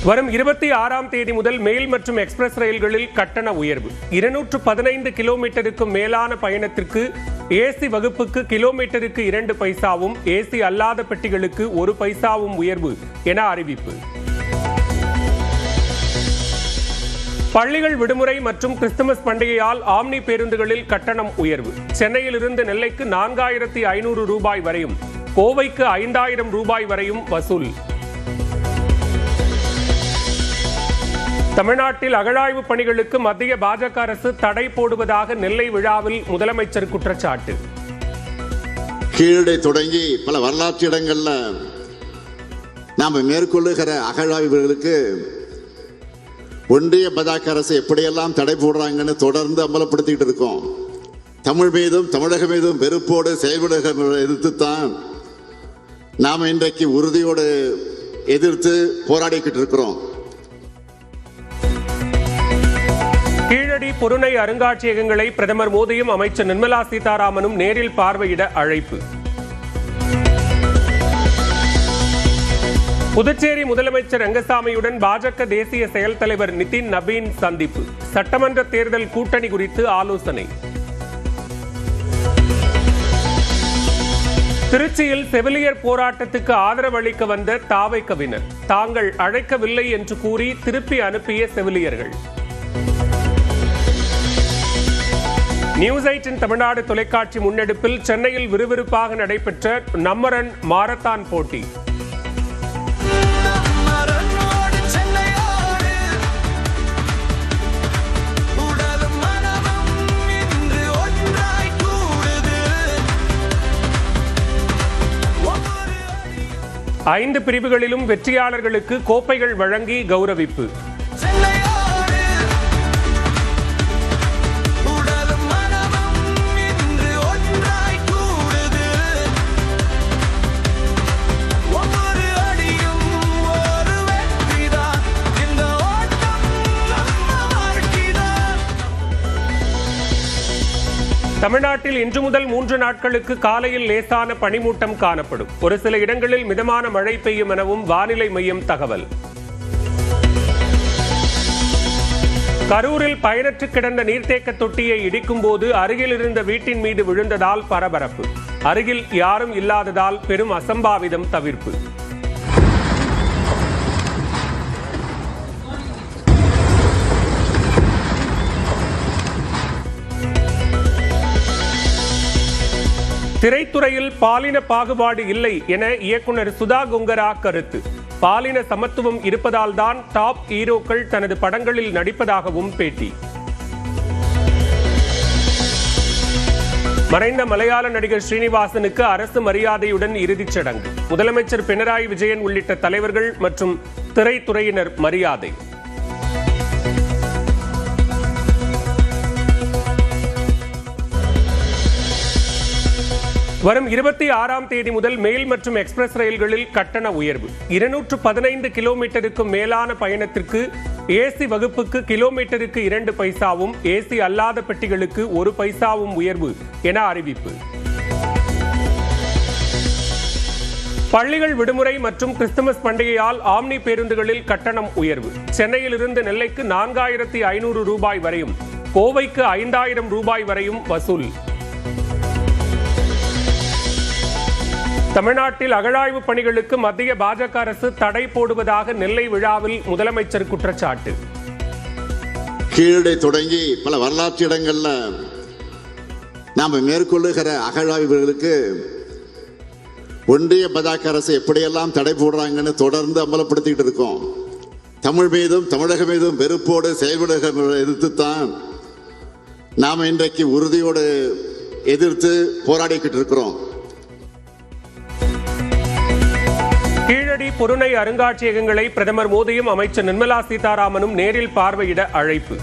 வரும் 26ஆம் தேதி முதல் மெயில் மற்றும் எக்ஸ்பிரஸ் ரயில்களில் கட்டண உயர்வு. 215 கிலோமீட்டருக்கும் மேலான பயணத்திற்கு ஏசி வகுப்புக்கு கிலோமீட்டருக்கு 2 பைசாவும், ஏசி அல்லாத பெட்டிகளுக்கு 1 பைசாவும் உயர்வு என அறிவிப்பு. பள்ளிகள் விடுமுறை மற்றும் கிறிஸ்துமஸ் பண்டிகையால் ஆம்னி பேருந்துகளில் கட்டணம் உயர்வு. சென்னையிலிருந்து நெல்லைக்கு 4500 ரூபாய் வரையும், கோவைக்கு 5000 ரூபாய் வரையும் வசூல். தமிழ்நாட்டில் அகழாய்வு பணிகளுக்கு மத்திய பாஜக அரசு தடை போடுவதாக நெல்லை விழாவில் முதலமைச்சர் குற்றச்சாட்டு. கீழே தொடங்கி பல வரலாற்று இடங்கள்ல நாம் மேற்கொள்ளுகிற அகழாய்வுகளுக்கு ஒன்றிய பாஜக அரசு எப்படியெல்லாம் தடை போடுறாங்கன்னு தொடர்ந்து அமலப்படுத்திக்கிட்டு இருக்கோம். தமிழ் மீதும் தமிழக மீதும் வெறுப்போடு செயல்படுகிற எதிர்த்துத்தான் நாம் இன்றைக்கு உறுதியோடு எதிர்த்து போராடிக்கிட்டு இருக்கிறோம். கீழடி பொருணை அருங்காட்சியகங்களை பிரதமர் மோடியும் அமைச்சர் நிர்மலா சீதாராமனும் நேரில் பார்வையிட அழைப்பு. புதுச்சேரி முதலமைச்சர் ரங்கசாமியுடன் பாஜக தேசிய செயல் தலைவர் நிதின் நபீன் சந்திப்பு. சட்டமன்ற தேர்தல் கூட்டணி குறித்து ஆலோசனை. திருச்சியில் செவிலியர் போராட்டத்துக்கு ஆதரவு அளிக்க வந்த தாவைக்கவினர் தாங்கள் அழைக்கவில்லை என்று கூறி திருப்பி அனுப்பிய செவிலியர்கள். நியூஸ் 8 தமிழ்நாடு தொலைக்காட்சி முன்னெடுப்பில் சென்னையில் விறுவிறுப்பாக நடைபெற்ற நம்மரன் மாரத்தான் போட்டி. ஐந்து பிரிவுகளிலும் வெற்றியாளர்களுக்கு கோப்பைகள் வழங்கி கௌரவிப்பு. தமிழ்நாட்டில் இன்று முதல் 3 நாட்களுக்கு காலையில் லேசான பனிமூட்டம் காணப்படும். ஒரு சில இடங்களில் மிதமான மழை பெய்யும் எனவும் வானிலை மையம் தகவல். கரூரில் பயனற்று கிடந்த நீர்த்தேக்க தொட்டியை இடிக்கும் போது அருகில் இருந்த வீட்டின் மீது விழுந்ததால் பரபரப்பு. அருகில் யாரும் இல்லாததால் பெரும் அசம்பாவிதம் தவிர்ப்பு. திரைத்துறையில் பாலின பாகுபாடு இல்லை என இயக்குனர் சுதா கொங்கரா கருத்து. பாலின சமத்துவம் இருப்பதால் தான் டாப் ஹீரோக்கள் தனது படங்களில் நடிப்பதாகவும் பேட்டி. மறைந்த மலையாள நடிகர் ஸ்ரீனிவாசனுக்கு அரசு மரியாதையுடன் இறுதிச் சடங்கு. முதலமைச்சர் பினராயி விஜயன் உள்ளிட்ட தலைவர்கள் மற்றும் திரைத்துறையினர் மரியாதை. வரும் 26ஆம் தேதி முதல் மெயில் மற்றும் எக்ஸ்பிரஸ் ரயில்களில் கட்டண உயர்வு. 215 கிலோமீட்டருக்கும் மேலான பயணத்திற்கு ஏசி வகுப்புக்கு கிலோமீட்டருக்கு 2 பைசாவும், ஏசி அல்லாத பெட்டிகளுக்கு 1 பைசாவும் உயர்வு என அறிவிப்பு. பள்ளிகள் விடுமுறை மற்றும் கிறிஸ்துமஸ் பண்டிகையால் ஆம்னி பேருந்துகளில் கட்டணம் உயர்வு. சென்னையிலிருந்து நெல்லைக்கு 4500 ரூபாய் வரையும், கோவைக்கு 5000 ரூபாய் வரையும் வசூல். தமிழ்நாட்டில் அகழாய்வு பணிகளுக்கு மத்திய பாஜக அரசு தடை போடுவதாக நெல்லை விழாவில் முதலமைச்சர் குற்றச்சாட்டு. கீழே தொடங்கி பல வரலாற்று இடங்கள்ல நாம் மேற்கொள்ளுகிற அகழாய்வுகளுக்கு ஒன்றிய பாஜக அரசு எப்படியெல்லாம் தடை போடுறாங்கன்னு தொடர்ந்து அமலப்படுத்திக்கிட்டு இருக்கோம். தமிழ் மீதும் தமிழக மீதும் வெறுப்போடு செயல்படுகிற எதிர்த்துத்தான் நாம் இன்றைக்கு உறுதியோடு எதிர்த்து போராடிக்கிட்டு இருக்கிறோம். கீழடி பொருணை அருங்காட்சியகங்களை பிரதமர் மோடியும் அமைச்சர் நிர்மலா சீதாராமனும் நேரில் பார்வையிட அழைப்பு.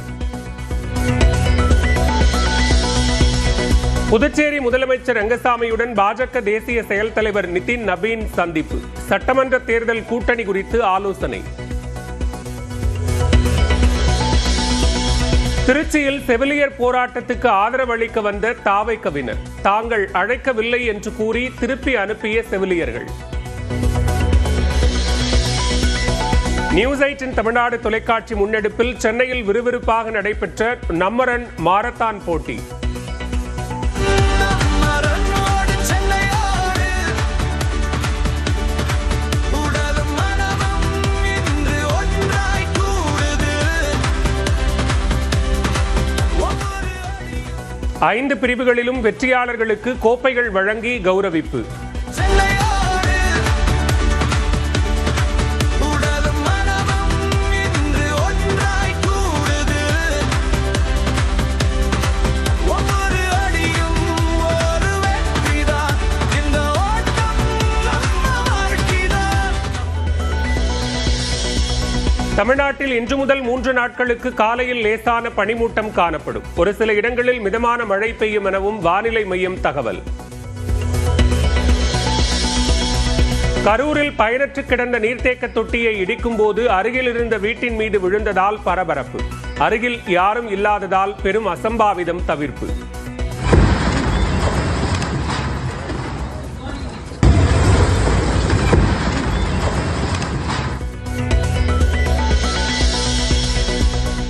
புதுச்சேரி முதலமைச்சர் ரங்கசாமியுடன் பாஜக தேசிய செயல் தலைவர் நிதின் நபீன் சந்திப்பு. சட்டமன்ற தேர்தல் கூட்டணி குறித்து ஆலோசனை. திருச்சியில் செவிலியர் போராட்டத்துக்கு ஆதரவு அளிக்க வந்த தாவைக்கவினர் தாங்கள் அழைக்கவில்லை என்று கூறி திருப்பி அனுப்பிய செவிலியர்கள். நியூஸ் 8 தமிழ்நாடு தொலைக்காட்சி முன்னெடுப்பில் சென்னையில் விறுவிறுப்பாக நடைபெற்ற நம்மரன் மாரத்தான் போட்டி. ஐந்து பிரிவுகளிலும் வெற்றியாளர்களுக்கு கோப்பைகள் வழங்கி கௌரவிப்பு. தமிழ்நாட்டில் இன்று முதல் 3 நாட்களுக்கு காலையில் லேசான பனிமூட்டம் காணப்படும். ஒரு சில இடங்களில் மிதமான மழை பெய்யும் எனவும் வானிலை மையம் தகவல். கரூரில் பயனற்று கிடந்த நீர்த்தேக்க தொட்டியை இடிக்கும் போது அருகில் இருந்த வீட்டின் மீது விழுந்ததால் பரபரப்பு. அருகில் யாரும் இல்லாததால் பெரும் அசம்பாவிதம் தவிர்ப்பு.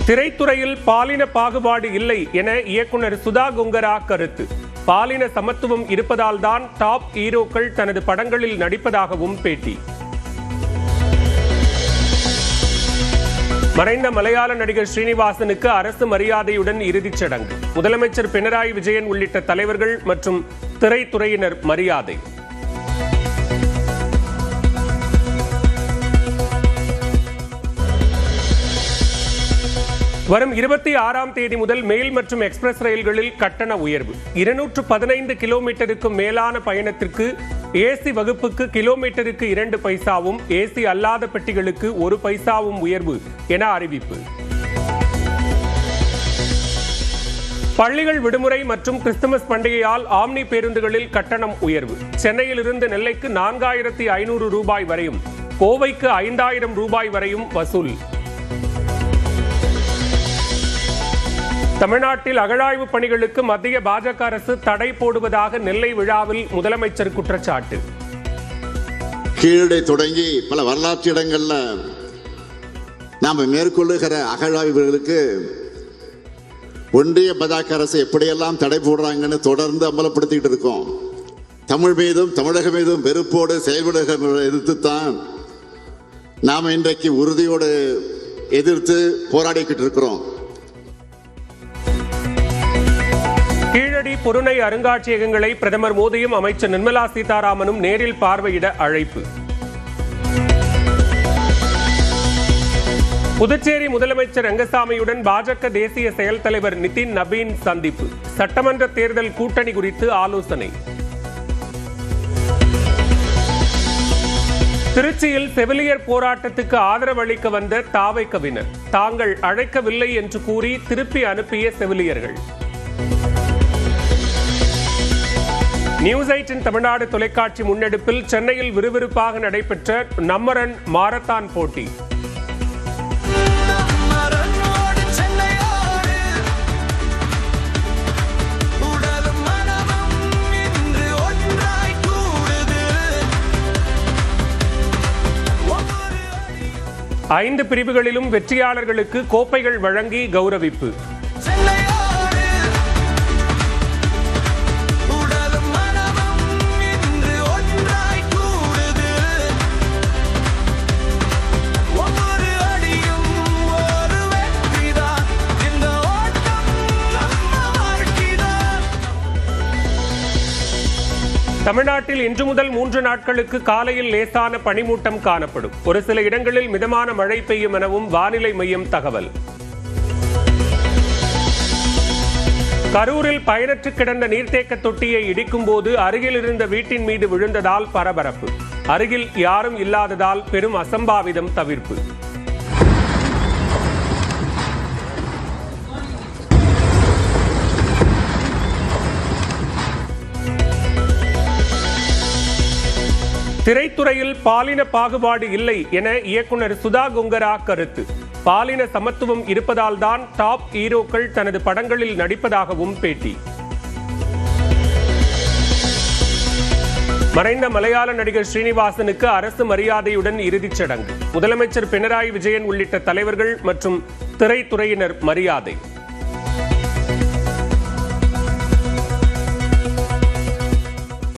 திரைத்துறையில் பாலின பாகுபாடு இல்லை என இயக்குனர் சுதா கொங்கரா கருத்து. பாலின சமத்துவம் இருப்பதால் தான் டாப் ஹீரோக்கள் தனது படங்களில் நடிப்பதாகவும் பேட்டி. மறைந்த மலையாள நடிகர் ஸ்ரீனிவாசனுக்கு அரசு மரியாதையுடன் இறுதிச் சடங்கு. முதலமைச்சர் பினராயி விஜயன் உள்ளிட்ட தலைவர்கள் மற்றும் திரைத்துறையினர் மரியாதை. வரும் 26ஆம் தேதி முதல் மெயில் மற்றும் எக்ஸ்பிரஸ் ரயில்களில் கட்டண உயர்வு. 215 கிலோமீட்டருக்கும் மேலான பயணத்திற்கு ஏசி வகுப்புக்கு கிலோமீட்டருக்கு 2 பைசாவும் ஏசி அல்லாத பெட்டிகளுக்கு 1 பைசாவும் உயர்வு என அறிவிப்பு. பள்ளிகள் விடுமுறை மற்றும் கிறிஸ்துமஸ் பண்டிகையால் ஆம்னி பேருந்துகளில் கட்டணம் உயர்வு. சென்னையிலிருந்து நெல்லைக்கு 4500 ரூபாய் வரையும், கோவைக்கு 5000 ரூபாய் வரையும் வசூல். தமிழ்நாட்டில் அகழாய்வு பணிகளுக்கு மத்திய பாஜக அரசு தடை போடுவதாக நெல்லை விழாவில் முதலமைச்சர் குற்றச்சாட்டு. கீழே தொடங்கி பல வரலாற்று இடங்கள்ல நாம மேற்கொள்ளுகிற அகழாய்வுகளுக்கு ஒன்றிய பாஜக அரசு எப்படியெல்லாம் தடை போடுறாங்கன்னு தொடர்ந்து அமலப்படுத்திட்டு இருக்கோம். தமிழ் மீதும் தமிழகம் மீதும் வெறுப்போடு செயல்படுகிற எதிர்த்துத்தான் நாம இன்றைக்கு உறுதியோடு எதிர்த்து போராடிக்கிட்டு இருக்கிறோம். கீழடி பொருணை அருங்காட்சியகங்களை பிரதமர் மோடியும் அமைச்சர் நிர்மலா சீதாராமனும் நேரில் பார்வையிட அழைப்பு. புதுச்சேரி முதலமைச்சர் ரங்கசாமியுடன் பாஜக தேசிய செயல் தலைவர் நிதின் நபீன் சந்திப்பு. சட்டமன்ற தேர்தல் கூட்டணி குறித்து ஆலோசனை. திருச்சியில் செவிலியர் போராட்டத்துக்கு ஆதரவு அளிக்க வந்த தாவைக்கவினர் தாங்கள் அழைக்கவில்லை என்று கூறி திருப்பி அனுப்பிய செவிலியர்கள். நியூஸ் 8 தமிழ்நாடு தொலைக்காட்சி முன்னெடுப்பில் சென்னையில் விறுவிறுப்பாக நடைபெற்ற நம்மரன் மாரத்தான் போட்டி. ஐந்து பிரிவுகளிலும் வெற்றியாளர்களுக்கு கோப்பைகள் வழங்கி கௌரவிப்பு. தமிழ்நாட்டில் இன்று முதல் 3 நாட்களுக்கு காலையில் லேசான பனிமூட்டம் காணப்படும். ஒரு சில இடங்களில் மிதமான மழை பெய்யும் எனவும் வானிலை மையம் தகவல். கரூரில் பயனற்று கிடந்த நீர்த்தேக்க தொட்டியை இடிக்கும் போது அருகில் இருந்த வீட்டின் மீது விழுந்ததால் பரபரப்பு. அருகில் யாரும் இல்லாததால் பெரும் அசம்பாவிதம் தவிர்ப்பு. திரைத்துறையில் பாலின பாகுபாடு இல்லை என இயக்குனர் சுதா கொங்கரா கருத்து. பாலின சமத்துவம் இருப்பதால் தான் டாப் ஹீரோக்கள் தனது படங்களில் நடிப்பதாகவும் பேட்டி. மறைந்த மலையாள நடிகர் ஸ்ரீனிவாசனுக்கு அரசு மரியாதையுடன் இறுதிச் சடங்கு. முதலமைச்சர் பினராயி விஜயன் உள்ளிட்ட தலைவர்கள் மற்றும் திரைத்துறையினர் மரியாதை.